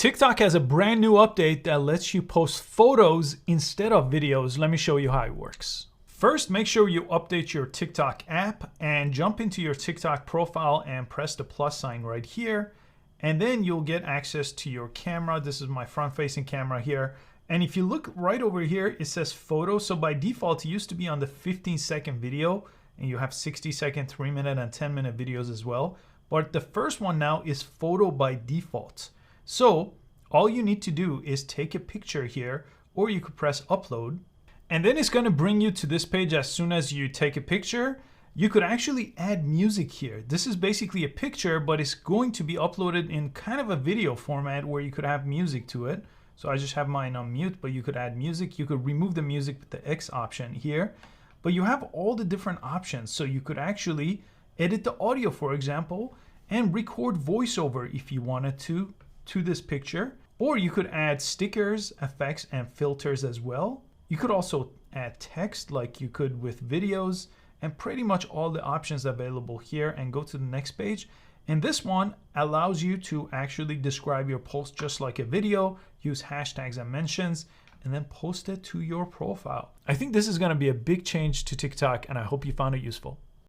TikTok has a brand new update that lets you post photos instead of videos. Let me show you how it works. First, make sure you update your TikTok app and jump into your TikTok profile and press the plus sign right here. And then you'll get access to your camera. This is my front-facing camera here. And if you look right over here, it says photo. So by default, it used to be on the 15-second video, and you have 60-second, 3-minute, and 10-minute videos as well. But the first one now is photo by default. So all you need to do is take a picture here, or you could press upload. And then it's going to bring you to this page as soon as you take a picture. You could actually add music here. This is basically a picture, but it's going to be uploaded in kind of a video format where you could have music to it. So I just have mine on mute, but you could add music. You could remove the music with the X option here. But you have all the different options. So you could actually edit the audio, for example, and record voiceover if you wanted to this picture. Or you could add stickers, effects, and filters as well. You could also add text like you could with videos, and pretty much all the options available here. And go to the next page. And this one allows you to actually describe your post just like a video, use hashtags and mentions, and then post it to your profile. I think this is going to be a big change to TikTok, and I hope you found it useful.